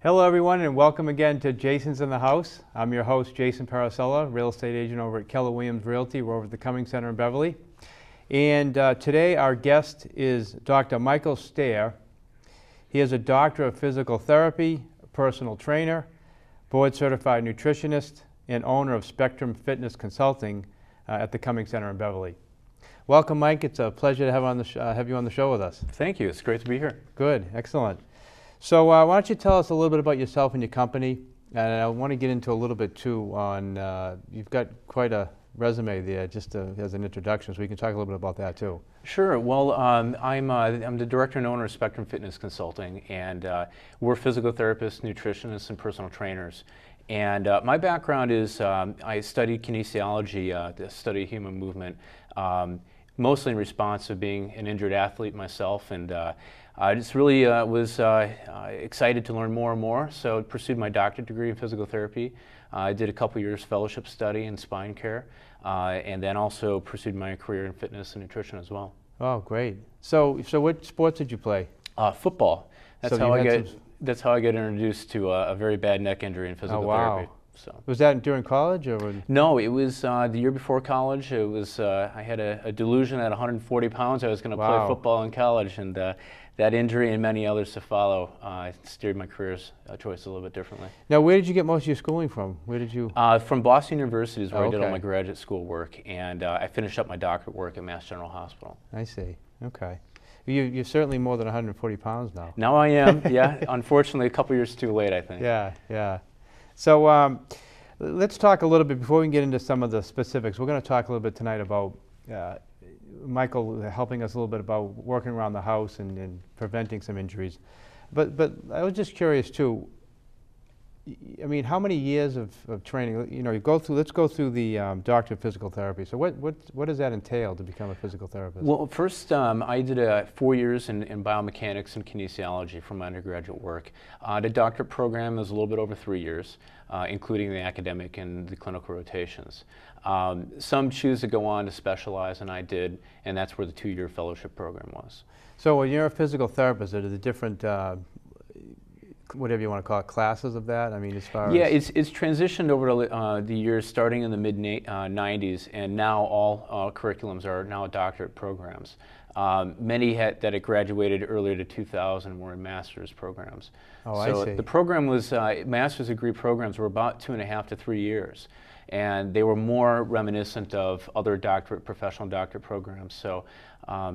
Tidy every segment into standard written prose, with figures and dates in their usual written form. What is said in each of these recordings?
Hello everyone and welcome again to Jason's in the House. I'm your host Jason Parisella, real estate agent over at Keller Williams Realty. We're over at the Cumming Center in Beverly. And today our guest is Dr. Michael Stair. He is a doctor of physical therapy, a personal trainer, board certified nutritionist, and owner of Spectrum Fitness Consulting at the Cumming Center in Beverly. Welcome Mike, it's a pleasure to have you on the show with us. Thank you, it's great to be here. Good, excellent. So why don't you tell us a little bit about yourself and your company, and I want to get into a little bit too on, you've got quite a resume there just as an introduction, so we can talk a little bit about that too. Sure, well I'm the director and owner of Spectrum Fitness Consulting, and we're physical therapists, nutritionists, and personal trainers. And my background is I studied kinesiology, the study of human movement, mostly in response to being an injured athlete myself, and I just really was excited to learn more and more, so I pursued my doctorate degree in physical therapy. I did a couple years fellowship study in spine care, and then also pursued my career in fitness and nutrition as well. Oh, great. So what sports did you play? Football. That's So that's how I got introduced to a very bad neck injury in physical therapy. So. Was that during college or? No, it was the year before college. It was I had a delusion at 140 pounds I was going to play football in college, and that injury and many others to follow steered my career's choice a little bit differently. Now, where did you get most of your schooling from? Where did you? From Boston University is where I did all my graduate school work, and I finished up my doctorate work at Mass General Hospital. I see. Okay. You're certainly more than 140 pounds now. Now I am. Yeah. Unfortunately, a couple years too late, I think. Yeah. Yeah. So let's talk a little bit, before we can get into some of the specifics, we're going to talk a little bit tonight about Michael helping us a little bit about working around the house and preventing some injuries. But I was just curious too, I mean, how many years of training, you know, let's go through the doctor of physical therapy. So what does that entail to become a physical therapist? Well, first I did 4 years in biomechanics and kinesiology for my undergraduate work. The doctorate program is a little bit over 3 years, including the academic and the clinical rotations. Some choose to go on to specialize, and I did, and that's where the 2-year fellowship program was. So when you're a physical therapist, are there the different whatever you want to call it, classes of that? I mean, as far as... it's transitioned over the years, starting in the mid-90s, and now all curriculums are now doctorate programs. Many that had graduated earlier to 2000 were in master's programs. Oh, so I see. the program was, master's degree programs were about 2.5 to 3 years, and they were more reminiscent of other professional doctorate programs. So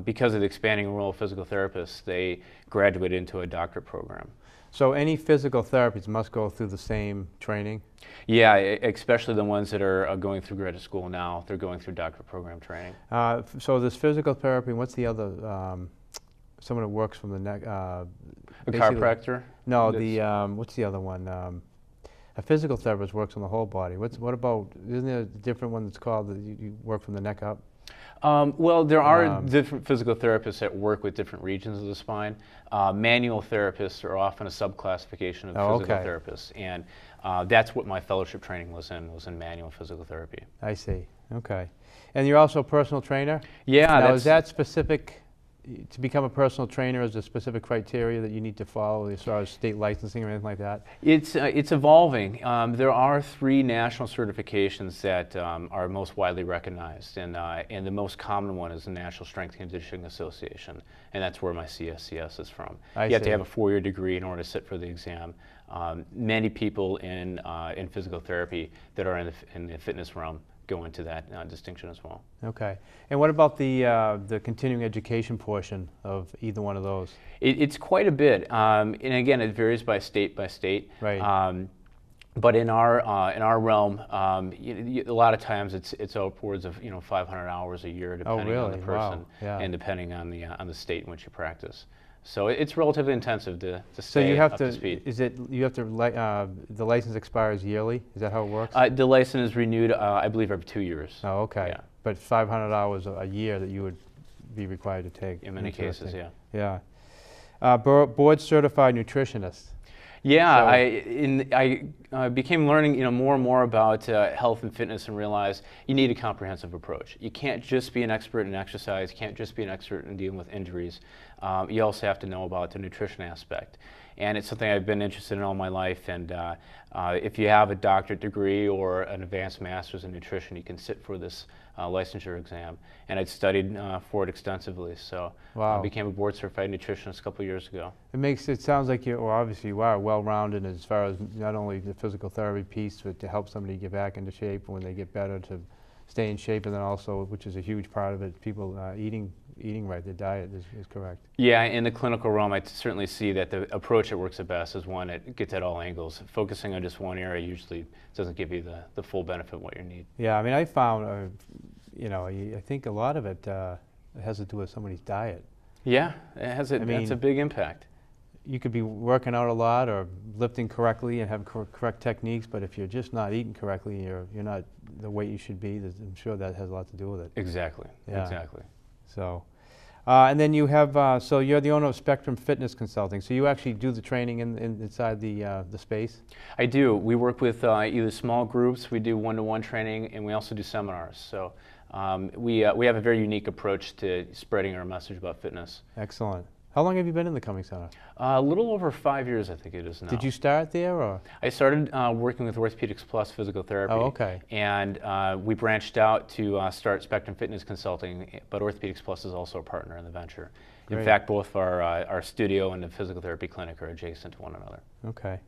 because of the expanding role of physical therapists, they graduated into a doctorate program. So any physical therapist must go through the same training? Yeah, especially the ones that are going through graduate school now. They're going through doctorate program training. So this physical therapy, what's the other, someone that works from the neck? A chiropractor? No, what's the other one? A physical therapist works on the whole body. What about, isn't there a different one that's called that you work from the neck up? Well, there are different physical therapists that work with different regions of the spine. Manual therapists are often a subclassification of physical therapists, and that's what my fellowship training was in manual physical therapy. I see. Okay. And you're also a personal trainer? Yeah. Now, is that specific, to become a personal trainer, is there specific criteria that you need to follow as far as state licensing or anything like that? It's evolving. There are 3 national certifications that are most widely recognized, and the most common one is the National Strength Conditioning Association, and that's where my CSCS is from. You have to have a 4-year degree in order to sit for the exam. Many people in physical therapy that are in the fitness realm go into that distinction as well. Okay. And what about the continuing education portion of either one of those? It's quite a bit, and again, it varies by state. Right. But in our realm, a lot of times it's upwards of 500 hours a year, depending on the person, and depending on the state in which you practice. So it's relatively intensive to stay up to speed. The license expires yearly? Is that how it works? The license is renewed, I believe, every 2 years. Oh, okay. Yeah. But 500 hours a year that you would be required to take. In many cases, yeah. Yeah. Board certified nutritionist. Yeah, I became learning more and more about health and fitness, and realized you need a comprehensive approach. You can't just be an expert in exercise, you can't just be an expert in dealing with injuries. You also have to know about the nutrition aspect. and it's something I've been interested in all my life. And if you have a doctorate degree or an advanced master's in nutrition, you can sit for this licensure exam. And I'd studied for it extensively, so I Wow. became a board-certified nutritionist a couple of years ago. It sounds like you, well, obviously you are well-rounded as far as not only the physical therapy piece, but to help somebody get back into shape when they get better, to stay in shape, and then also, which is a huge part of it, people eating right, their diet is correct. Yeah, in the clinical realm, I certainly see that the approach that works the best is one that gets at all angles. Focusing on just one area usually doesn't give you the full benefit of what you need. Yeah, I mean, I found, you know, I think a lot of it has to do with somebody's diet. Yeah, it has I mean, that's a big impact. You could be working out a lot or lifting correctly and have correct techniques, but if you're just not eating correctly, you're not the weight you should be, I'm sure that has a lot to do with it. Exactly, Yeah. exactly. So, and then you have, so you're the owner of Spectrum Fitness Consulting, so you actually do the training inside the space? I do. We work with either small groups, we do one-to-one training, and we also do seminars. So we have a very unique approach to spreading our message about fitness. Excellent. How long have you been in the Cumming Center? A little over 5 years, I think it is now. Did you start there, or? I started working with Orthopedics Plus Physical Therapy. Oh, okay. And we branched out to start Spectrum Fitness Consulting, but Orthopedics Plus is also a partner in the venture. Great. In fact, both our studio and the physical therapy clinic are adjacent to one another. Okay.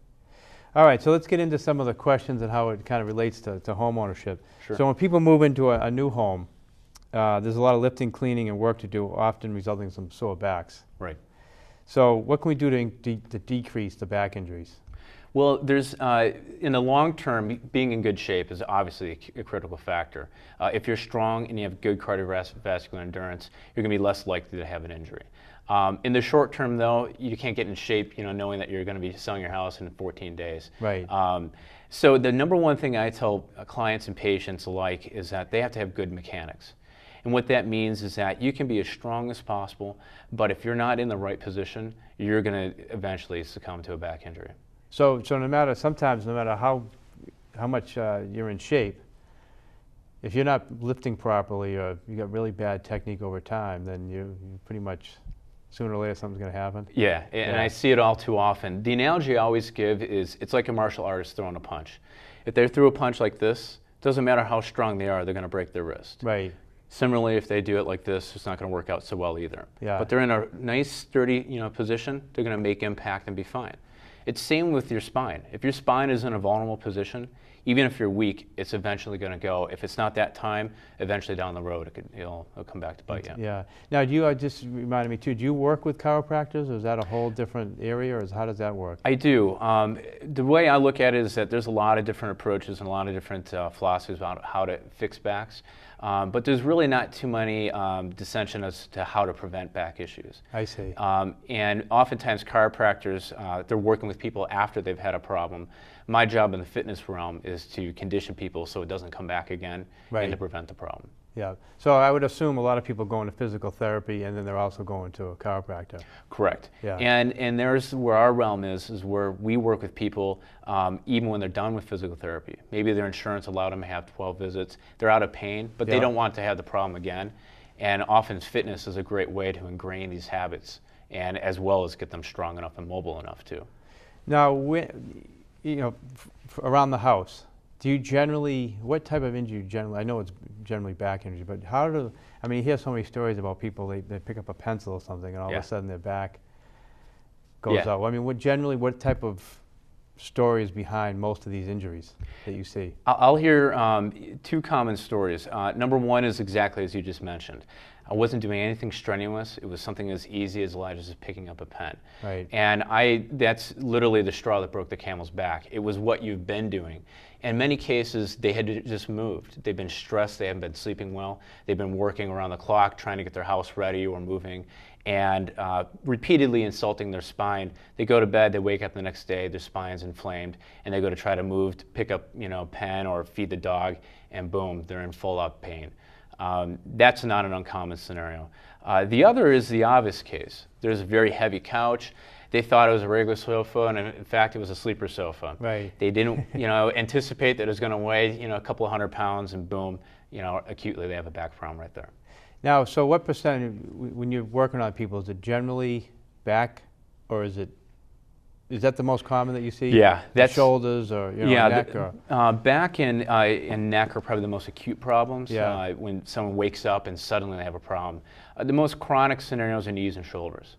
All right, so let's get into some of the questions and how it kind of relates to home ownership. Sure. So when people move into a new home, there's a lot of lifting, cleaning, and work to do, often resulting in some sore backs. Right. So what can we do to decrease the back injuries? Well, there's, in the long term, being in good shape is obviously a critical factor. If you're strong and you have good cardiovascular endurance, you're going to be less likely to have an injury. In the short term, though, you can't get in shape, knowing that you're going to be selling your house in 14 days. Right. So the number one thing I tell clients and patients alike is that they have to have good mechanics. And what that means is that you can be as strong as possible, but if you're not in the right position, you're going to eventually succumb to a back injury. So sometimes no matter how much you're in shape, if you're not lifting properly or you got really bad technique over time, then you pretty much, sooner or later something's going to happen. Yeah, and I see it all too often. The analogy I always give is it's like a martial artist throwing a punch. If they threw a punch like this, it doesn't matter how strong they are, they're going to break their wrist. Right. Similarly, if they do it like this, it's not going to work out so well either. Yeah. But they're in a nice, sturdy, position. They're going to make impact and be fine. It's same with your spine. If your spine is in a vulnerable position, even if you're weak, it's eventually going to go. If it's not that time, eventually down the road, it'll come back to bite you. Yeah. Now, just reminded me too, do you work with chiropractors, or is that a whole different area, or how does that work? I do. The way I look at it is that there's a lot of different approaches and a lot of different philosophies about how to fix backs. But there's really not too many dissension as to how to prevent back issues. I see. And oftentimes chiropractors, they're working with people after they've had a problem. My job in the fitness realm is to condition people so it doesn't come back again, Right. and to prevent the problem. Yeah. So I would assume a lot of people go into physical therapy and then they're also going to a chiropractor. Correct. Yeah. And there's where our realm is where we work with people even when they're done with physical therapy. Maybe their insurance allowed them to have 12 visits. They're out of pain, but they Yeah. don't want to have the problem again. And often fitness is a great way to ingrain these habits, and as well as get them strong enough and mobile enough too. Now, around the house, do you generally, what type of injury generally, I know it's generally back injury, but I mean, you hear so many stories about people, they pick up a pencil or something and all Yeah. of a sudden their back goes Yeah. out. I mean, what type of stories behind most of these injuries that you see? I'll hear two common stories. Number one is exactly as you just mentioned. I wasn't doing anything strenuous. It was something as easy as just picking up a pen. Right. And that's literally the straw that broke the camel's back. It was what you've been doing. In many cases, they had just moved. They've been stressed. They haven't been sleeping well. They've been working around the clock trying to get their house ready or moving, and repeatedly insulting their spine. They go to bed, they wake up the next day, their spine's inflamed, and they go to try to move, to pick up pen or feed the dog, and boom, they're in full-up pain. That's not an uncommon scenario. The other is the obvious case. There's a very heavy couch. They thought it was a regular sofa, and in fact, it was a sleeper sofa. Right. They didn't, anticipate that it was going to weigh, a couple of hundred pounds, and boom, acutely they have a back problem right there. Now, so what percent, when you're working on people, is it generally back, or is it is that the most common that you see? Yeah, that's shoulders or neck or back and neck are probably the most acute problems. Yeah. When someone wakes up and suddenly they have a problem. The most chronic scenarios are knees and shoulders.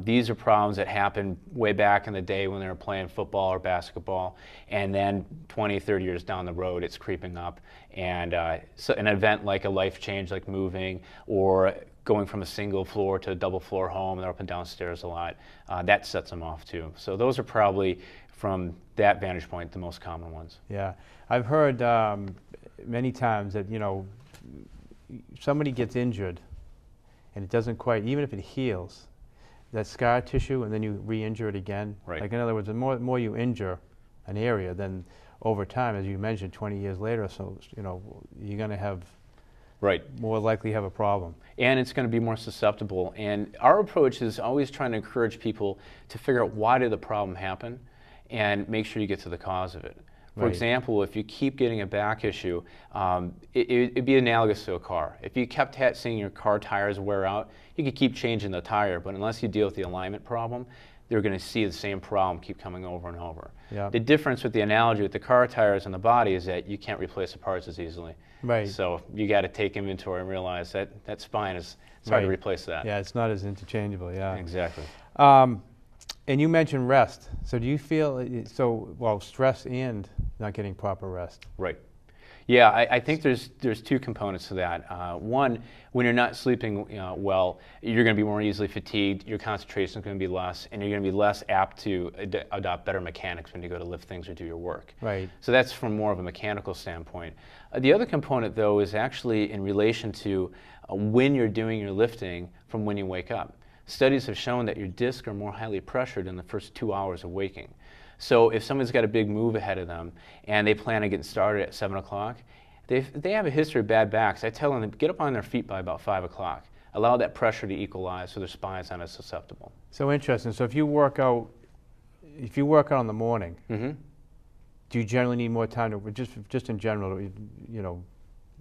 These are problems that happen way back in the day when they were playing football or basketball, and then 20, 30 years down the road, it's creeping up. And so an event like a life change, like moving, or going from a single floor to a double floor home, they're up and down stairs a lot, that sets them off too. So those are probably, from that vantage point, the most common ones. Yeah, I've heard many times that, somebody gets injured and it doesn't quite, even if it heals, that scar tissue, and then you re-injure it again. Right. Like, in other words, the more you injure an area, then over time, as you mentioned, 20 years later, so you're going to have more likely have a problem. And it's going to be more susceptible. And our approach is always trying to encourage people to figure out why did the problem happen, and make sure you get to the cause of it. For example, if you keep getting a back issue, it'd be analogous to a car. If you kept seeing your car tires wear out, you could keep changing the tire, but unless you deal with the alignment problem, they're going to see the same problem keep coming over and over. Yeah. The difference with the analogy with the car tires and the body is that you can't replace the parts as easily. Right. So you got to take inventory and realize that that spine it's hard to replace that. Yeah, it's not as interchangeable. Yeah. Exactly. And you mentioned rest. So do you feel stress and not getting proper rest? Right. Yeah, I think there's two components to that. One, when you're not sleeping well, you're going to be more easily fatigued. Your concentration is going to be less, and you're going to be less apt to adopt better mechanics when you go to lift things or do your work. Right. So that's from more of a mechanical standpoint. The other component, though, is actually in relation to when you're doing your lifting from when you wake up. Studies have shown that your discs are more highly pressured in the first 2 hours of waking. So if someone's got a big move ahead of them and they plan on getting started at 7 o'clock, they have a history of bad backs. I tell them to get up on their feet by about 5 o'clock. Allow that pressure to equalize so their spine's not as susceptible. So interesting. So if you work out in the morning, do you generally need more time to, just in general, if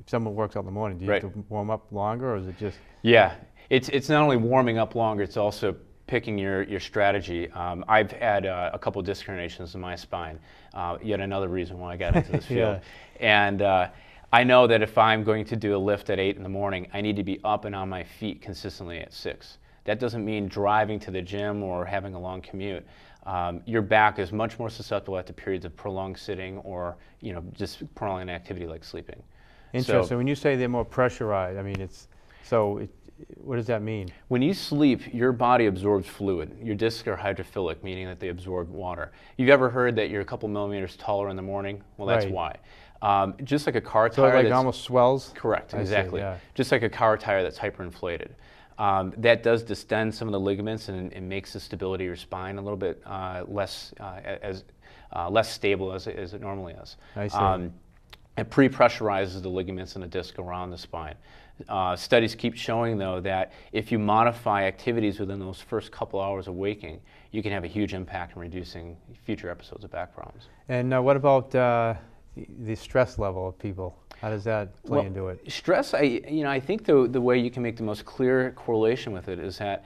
someone works out in the morning, do you have to warm up longer, or is it just? Yeah, it's not only warming up longer, it's also picking your strategy. I've had a couple disc herniations in my spine, yet another reason why I got into this field. And I know that if I'm going to do a lift at 8 in the morning, I need to be up and on my feet consistently at 6. That doesn't mean driving to the gym or having a long commute. Your back is much more susceptible after periods of prolonged sitting or just prolonged activity like sleeping. Interesting. So when you say they're more pressurized, I mean what does that mean? When you sleep, your body absorbs fluid. Your discs are hydrophilic, meaning that they absorb water. You've ever heard that you're a couple millimeters taller in the morning? Well, that's why. Just like a car tire. So it like almost swells? Correct, exactly. See, yeah. Just like a car tire that's hyperinflated. That does distend some of the ligaments and makes the stability of your spine a little bit less stable as it normally is. I see. It pre-pressurizes the ligaments and the disc around the spine. Studies keep showing, though, that if you modify activities within those first couple hours of waking, you can have a huge impact in reducing future episodes of back problems. And what about the stress level of people? How does that play into it? Stress, I think the way you can make the most clear correlation with it is that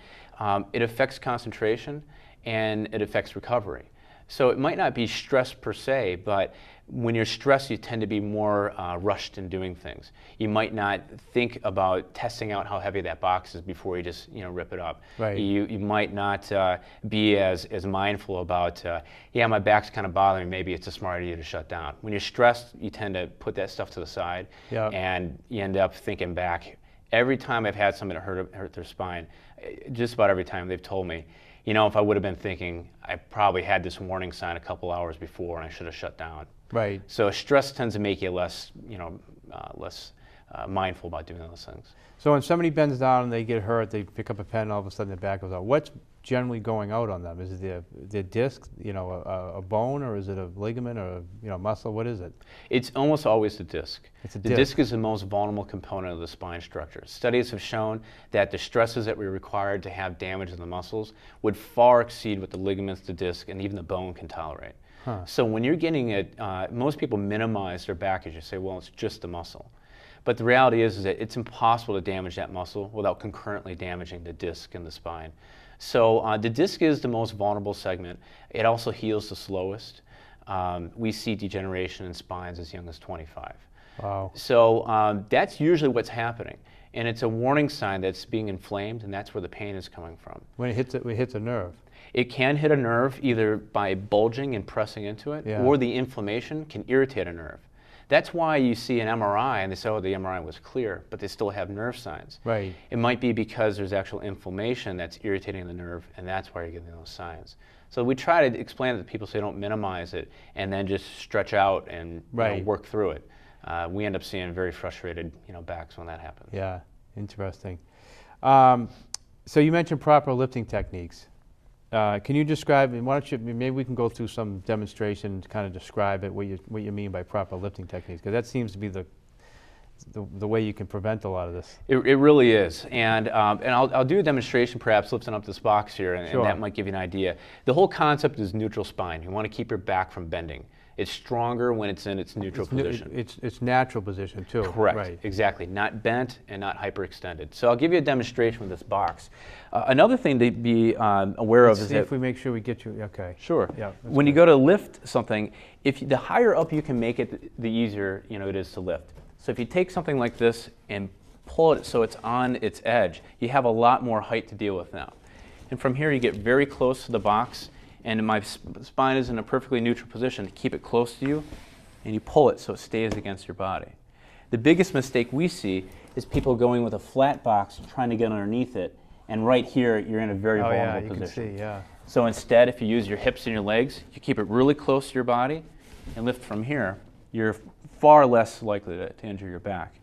it affects concentration and it affects recovery. So it might not be stress per se, but when you're stressed, you tend to be more rushed in doing things. You might not think about testing out how heavy that box is before you just rip it up. Right. You might not be as mindful about, yeah, my back's kind of bothering me, maybe it's a smart idea to shut down. When you're stressed, you tend to put that stuff to the side, and you end up thinking back. Every time I've had somebody hurt their spine, just about every time they've told me, if I would have been thinking, I probably had this warning sign a couple hours before and I should have shut down. Right. So stress tends to make you less mindful about doing those things. So when somebody bends down and they get hurt, they pick up a pen, all of a sudden their back goes out. What's generally going out on them? Is it their disc, a bone, or is it a ligament or muscle? What is it? It's almost always the disc. It's a disc. The disc is the most vulnerable component of the spine structure. Studies have shown that the stresses that we required to have damage in the muscles would far exceed what the ligaments, the disc, and even the bone can tolerate. Huh. So when you're getting it, most people minimize their back as you say, well, it's just the muscle. But the reality is that it's impossible to damage that muscle without concurrently damaging the disc and the spine. So the disc is the most vulnerable segment. It also heals the slowest. We see degeneration in spines as young as 25. Wow. So that's usually what's happening. And it's a warning sign that it's being inflamed, and that's where the pain is coming from. When it hits a nerve. It can hit a nerve either by bulging and pressing into it, or the inflammation can irritate a nerve. That's why you see an MRI and they say, oh, the MRI was clear, but they still have nerve signs. Right. It might be because there's actual inflammation that's irritating the nerve, and that's why you're getting those signs. So we try to explain it to people so they don't minimize it and then just stretch out and work through it. We end up seeing very frustrated backs when that happens. Yeah, interesting. So you mentioned proper lifting techniques. Can you describe, and why don't you, maybe we can go through some demonstration to kind of describe it, what you mean by proper lifting techniques, because that seems to be the way you can prevent a lot of this. It really is, and I'll do a demonstration perhaps lifting up this box here, and that might give you an idea. The whole concept is neutral spine. You want to keep your back from bending. It's stronger when it's in its neutral position. It's natural position too. Correct, right. Exactly. Not bent and not hyperextended. So I'll give you a demonstration with this box. Another thing to be aware of is see if we make sure we get you, okay. Sure. Yeah, when you go to lift something, the higher up you can make it, the easier it is to lift. So if you take something like this and pull it so it's on its edge, you have a lot more height to deal with now. And from here you get very close to the box, and my spine is in a perfectly neutral position. Keep it close to you, and you pull it so it stays against your body. The biggest mistake we see is people going with a flat box trying to get underneath it, and right here you're in a very vulnerable position. Can see, yeah. So instead, if you use your hips and your legs, you keep it really close to your body and lift from here, you're far less likely to injure your back.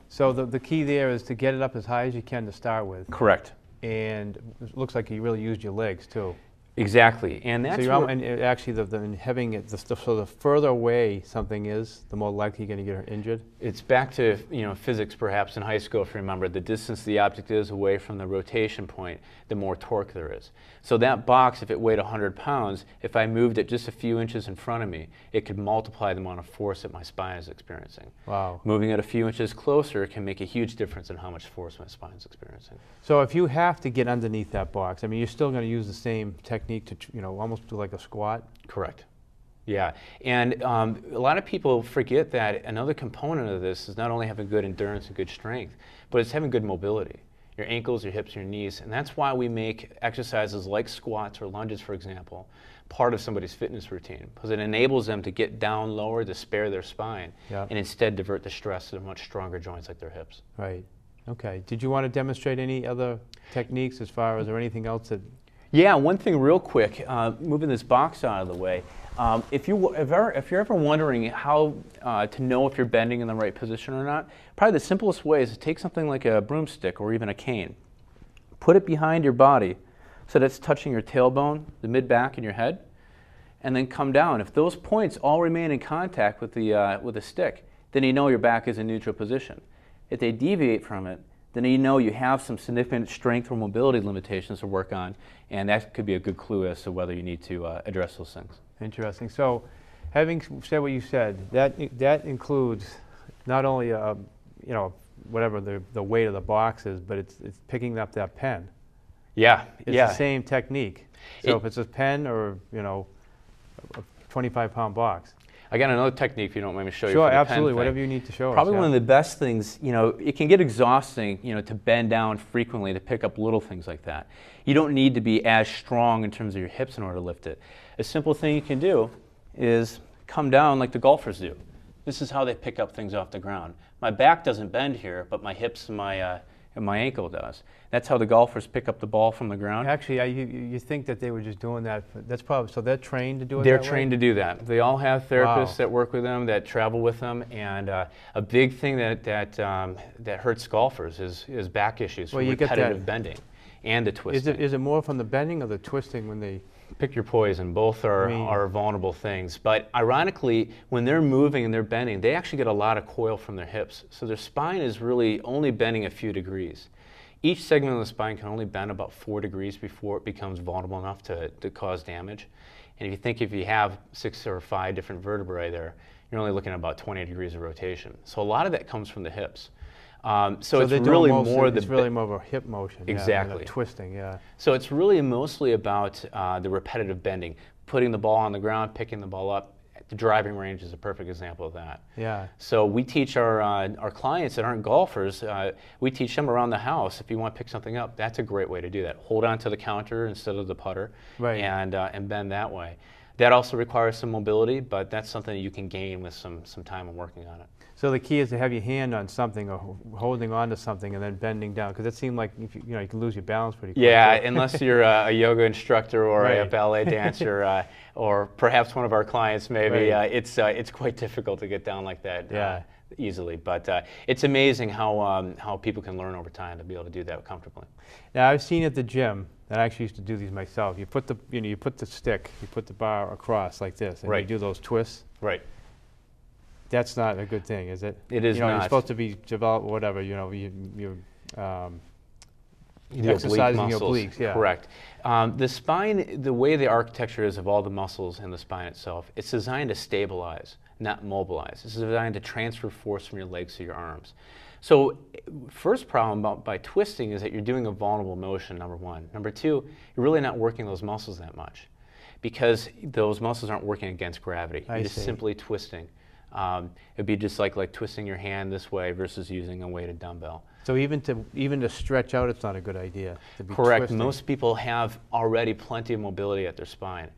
So the key there is to get it up as high as you can to start with. Correct. And it looks like you really used your legs too. Exactly, and that's so actually having it so the further away something is, the more likely you're going to get injured. It's back to physics perhaps in high school, if you remember. The distance the object is away from the rotation point, the more torque there is. So that box, if it weighed 100 pounds, if I moved it just a few inches in front of me, it could multiply the amount of force that my spine is experiencing. Wow. Moving it a few inches closer can make a huge difference in how much force my spine is experiencing. So if you have to get underneath that box, I mean, you're still going to use the same technique to, almost do like a squat? Correct. Yeah, and a lot of people forget that another component of this is not only having good endurance and good strength, but it's having good mobility. Your ankles, your hips, your knees, and that's why we make exercises like squats or lunges, for example, part of somebody's fitness routine, because it enables them to get down lower to spare their spine, and instead divert the stress to much stronger joints like their hips. Right. Okay. Did you want to demonstrate any other techniques as far as, or anything else that? Yeah, one thing real quick, moving this box out of the way. If you're ever wondering how to know if you're bending in the right position or not, probably the simplest way is to take something like a broomstick or even a cane, put it behind your body so that it's touching your tailbone, the mid-back, and your head, and then come down. If those points all remain in contact with the stick, then you know your back is in neutral position. If they deviate from it, then you know you have some significant strength or mobility limitations to work on, and that could be a good clue as to whether you need to address those things. Interesting. So, having said what you said, that includes not only whatever the weight of the box is, but it's picking up that pen. Yeah, it's the same technique. So if it's a pen or a 25-pound box. I got another technique if you don't mind me show you. Sure, for the absolutely. pen Whatever thing. you need to show us. Probably one of the best things, it can get exhausting, to bend down frequently to pick up little things like that. You don't need to be as strong in terms of your hips in order to lift it. A simple thing you can do is come down like the golfers do. This is how they pick up things off the ground. My back doesn't bend here, but my hips and my ankle does. That's how the golfers pick up the ball from the ground. Actually, you think that they were just doing that. That's probably, so they're trained to do it They're that way? trained to do that. They all have therapists that work with them, that travel with them, and a big thing that hurts golfers is back issues from repetitive bending and the twisting. Is it more from the bending or the twisting when they? Pick your poison. Both are vulnerable things. But ironically, when they're moving and they're bending, they actually get a lot of coil from their hips. So their spine is really only bending a few degrees. Each segment of the spine can only bend about 4 degrees before it becomes vulnerable enough to cause damage. And if you have 6 or 5 different vertebrae there, you're only looking at about 20 degrees of rotation. So a lot of that comes from the hips. So it's really more it's really more of a hip motion. Exactly. Yeah, twisting, yeah. So it's really mostly about the repetitive bending, putting the ball on the ground, picking the ball up. The driving range is a perfect example of that. Yeah. So we teach our clients that aren't golfers, we teach them around the house, if you want to pick something up, that's a great way to do that. Hold on to the counter instead of the putter, right. And bend that way. That also requires some mobility, but that's something that you can gain with some time and working on it. So the key is to have your hand on something or holding on to something and then bending down, because it seemed like if you can lose your balance pretty quick. Yeah, unless you're a yoga instructor or right. a ballet dancer, or perhaps one of our clients maybe, right. It's quite difficult to get down like that yeah. Easily. But it's amazing how people can learn over time to be able to do that comfortably. Now I've seen at the gym, and I actually used to do these myself. You put the you put the stick, you put the bar across like this, and right. you do those twists. Right. That's not a good thing, is it? It is not. You're supposed to be developed, whatever. You're exercising your obliques. Yeah. Correct. The spine, the way the architecture is of all the muscles in the spine itself, it's designed to stabilize, not mobilize. It's designed to transfer force from your legs to your arms. So, first problem by twisting is that you're doing a vulnerable motion, number one. Number two, you're really not working those muscles that much, because those muscles aren't working against gravity. You're just simply twisting. It'd be just like twisting your hand this way versus using a weighted dumbbell. So even to stretch out, it's not a good idea. To be Correct. twisting. Most people have already plenty of mobility at their spine.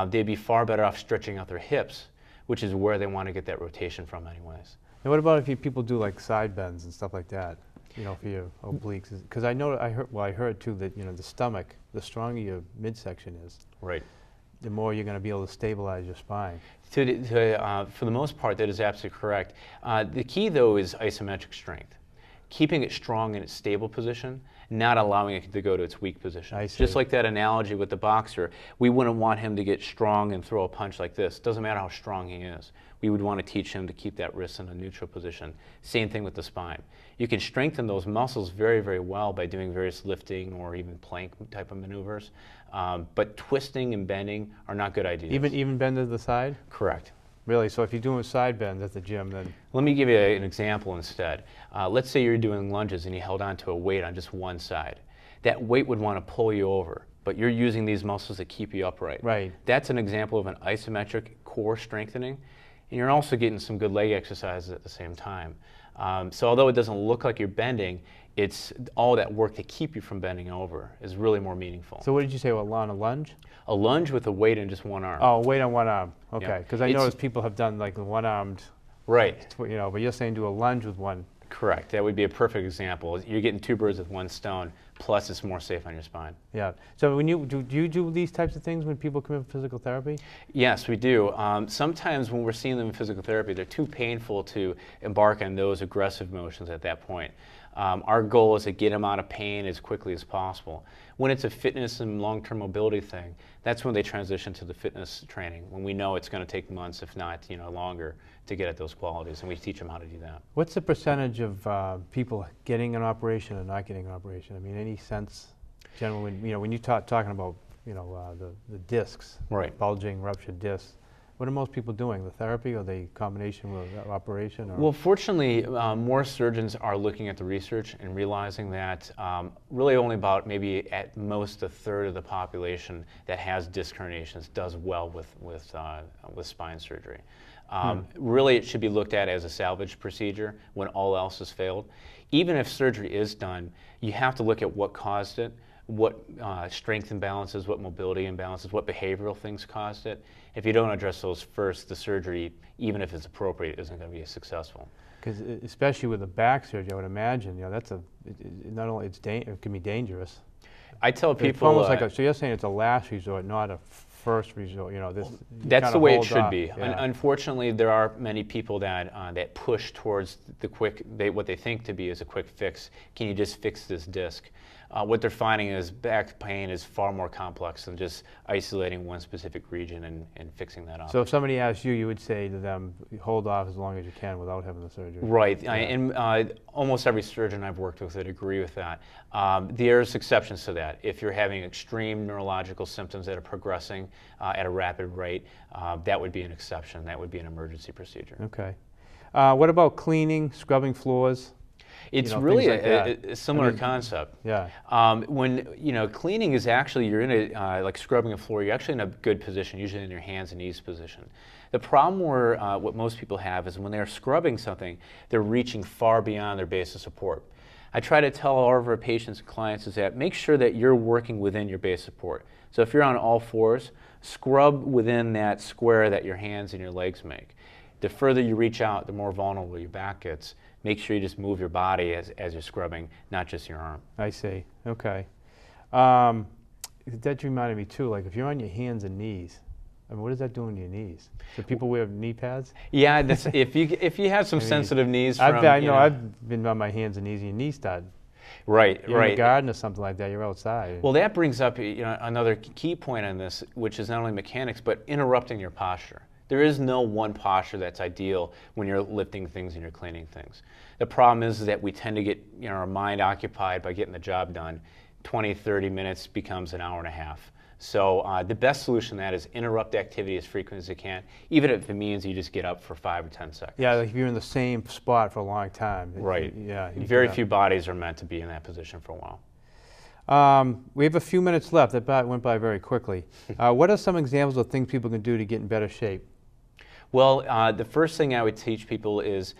They'd be far better off stretching out their hips, which is where they want to get that rotation from anyways. And what about if people do like side bends and stuff like that? For your obliques, because I heard too that the stomach, the stronger your midsection is, right, the more you're going to be able to stabilize your spine. For the most part, that is absolutely correct. The key though is isometric strength, keeping it strong in its stable position, not allowing it to go to its weak position. I see. Just like that analogy with the boxer, we wouldn't want him to get strong and throw a punch like this. Doesn't matter how strong he is. We would want to teach him to keep that wrist in a neutral position. Same thing with the spine. You can strengthen those muscles very, very well by doing various lifting or even plank type of maneuvers, but twisting and bending are not good ideas. Even bend to the side? Correct. Really? So if you're doing side bends at the gym, then... Let me give you an example instead. Let's say you're doing lunges and you held onto a weight on just one side. That weight would want to pull you over, but you're using these muscles to keep you upright. Right. That's an example of an isometric core strengthening, and you're also getting some good leg exercises at the same time. So although it doesn't look like you're bending, it's all that work to keep you from bending over is really more meaningful. So what did you say, on a lunge? A lunge with a weight in just one arm. Oh, weight on one arm. Okay, because yeah. I noticed people have done like the one-armed. Right. But you're saying do a lunge with one. Correct. That would be a perfect example. You're getting two birds with one stone, plus it's more safe on your spine. Yeah. So when do you do these types of things when people come in for physical therapy? Yes, we do. Sometimes when we're seeing them in physical therapy, they're too painful to embark on those aggressive motions at that point. Our goal is to get them out of pain as quickly as possible. When it's a fitness and long-term mobility thing, that's when they transition to the fitness training, when we know it's going to take months, if not longer, to get at those qualities, and we teach them how to do that. What's the percentage of people getting an operation and not getting an operation? I mean, any sense, generally, when you talking about the discs, right, bulging, ruptured discs, what are most people doing? The therapy or the combination with operation? Or? Well, fortunately, more surgeons are looking at the research and realizing that really only about maybe at most a third of the population that has disc herniations does well with spine surgery. Really, it should be looked at as a salvage procedure when all else has failed. Even if surgery is done, you have to look at what caused it, what strength imbalances, what mobility imbalances, what behavioral things caused it. If you don't address those first, the surgery, even if it's appropriate, isn't going to be as successful. Because especially with the back surgery, I would imagine, not only it can be dangerous. I tell people, it's almost like so you're saying it's a last resort, not a first resort. That's the way it should be. Yeah. Unfortunately, there are many people that that push towards the what they think to be is a quick fix. Can you just fix this disc? What they're finding is back pain is far more complex than just isolating one specific region and fixing that up. So if somebody asked you, you would say to them, hold off as long as you can without having the surgery. Right, yeah. And almost every surgeon I've worked with would agree with that. There's exceptions to that. If you're having extreme neurological symptoms that are progressing at a rapid rate, that would be an exception. That would be an emergency procedure. Okay. What about cleaning, scrubbing floors? It's you know, really things like that. a similar I mean, concept. Yeah, When cleaning is actually, you're in a like scrubbing a floor, you're actually in a good position, usually in your hands and knees position. The problem where what most people have is when they're scrubbing something, they're reaching far beyond their base of support. I try to tell all of our patients and clients is that make sure that you're working within your base support. So if you're on all fours, scrub within that square that your hands and your legs make. The further you reach out, the more vulnerable your back gets. Make sure you just move your body as you're scrubbing, not just your arm. I see. Okay. That reminded me too, like if you're on your hands and knees, I mean, what is that doing to your knees? Do people wear knee pads? Yeah, that's, if you have some sensitive knees from, I know I've been on my hands and knees and your knees start. Right, You're right. in the garden or something like that, you're outside. Well, that brings up another key point on this, which is not only mechanics, but interrupting your posture. There is no one posture that's ideal when you're lifting things and you're cleaning things. The problem is that we tend to get our mind occupied by getting the job done. 20, 30 minutes becomes an hour and a half. So the best solution to that is interrupt activity as frequently as you can, even if it means you just get up for 5 or 10 seconds. Yeah, like if you're in the same spot for a long time. Right. Yeah. Very few bodies are meant to be in that position for a while. We have a few minutes left. That went by very quickly. What are some examples of things people can do to get in better shape? Well, the first thing I would teach people is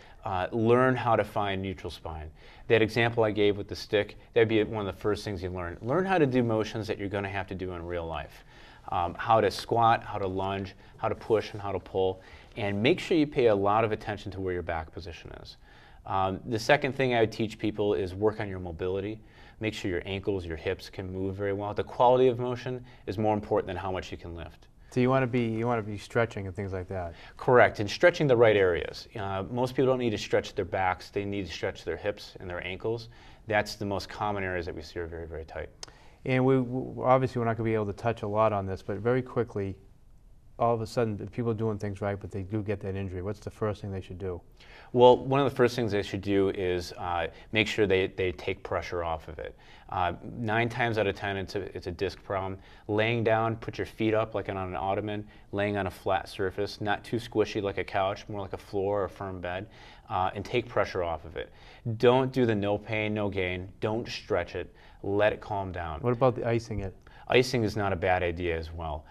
learn how to find neutral spine. That example I gave with the stick, that'd be one of the first things you learn. Learn how to do motions that you're going to have to do in real life. How to squat, how to lunge, how to push, and how to pull. And make sure you pay a lot of attention to where your back position is. The second thing I would teach people is work on your mobility. Make sure your ankles, your hips can move very well. The quality of motion is more important than how much you can lift. So you want to be stretching and things like that. Correct, and stretching the right areas. Most people don't need to stretch their backs; they need to stretch their hips and their ankles. That's the most common areas that we see are very, very tight. And obviously we're not going to be able to touch a lot on this, but very quickly, all of a sudden, people are doing things right, but they do get that injury. What's the first thing they should do? Well, one of the first things they should do is make sure they take pressure off of it. 9 times out of 10, it's a disc problem. Laying down, put your feet up like on an ottoman, laying on a flat surface, not too squishy like a couch, more like a floor or a firm bed, and take pressure off of it. Don't do the no pain, no gain. Don't stretch it. Let it calm down. What about the icing it? Icing is not a bad idea as well.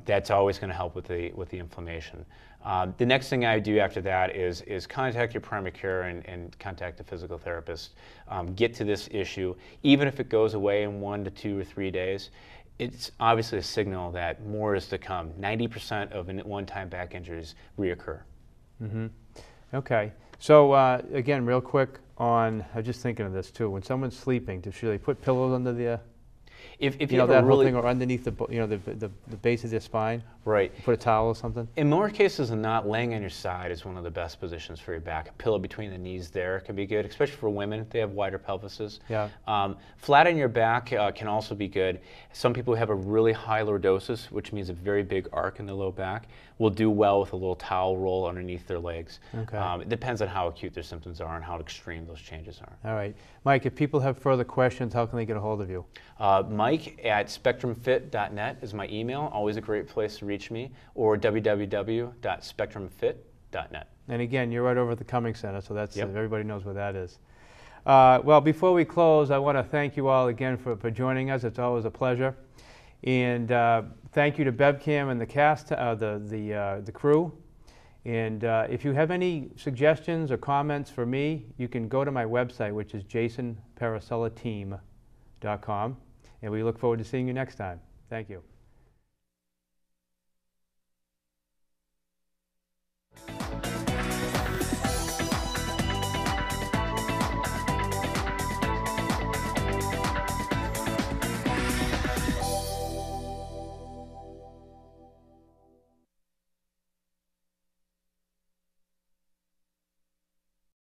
That's always going to help with the inflammation. The next thing I do after that is contact your primary care and contact a physical therapist. Get to this issue. Even if it goes away in 1 to 2 or 3 days, it's obviously a signal that more is to come. 90% of one-time back injuries reoccur. Mm-hmm. Okay. So again, real quick I was just thinking of this too. When someone's sleeping, should they put pillows under the If you you know, have that a whole really thing, or underneath the base of their spine? right. Put a towel or something? In more cases than not, laying on your side is one of the best positions for your back. A pillow between the knees there can be good, especially for women. They have wider pelvises. Yeah. Flat on your back can also be good. Some people who have a really high lordosis, which means a very big arc in the low back, will do well with a little towel roll underneath their legs. Okay. It depends on how acute their symptoms are and how extreme those changes are. All right. Mike, if people have further questions, how can they get a hold of you? Mike at spectrumfit.net is my email, always a great place to reach me, or www.spectrumfit.net. And again, you're right over at the Cummings Center, so that's Yep. everybody knows where that is. Well, before we close, I want to thank you all again for joining us. It's always a pleasure. And thank you to BevCam and the cast, the crew. And if you have any suggestions or comments for me, you can go to my website, which is jasonparisellateam.com. And we look forward to seeing you next time. Thank you.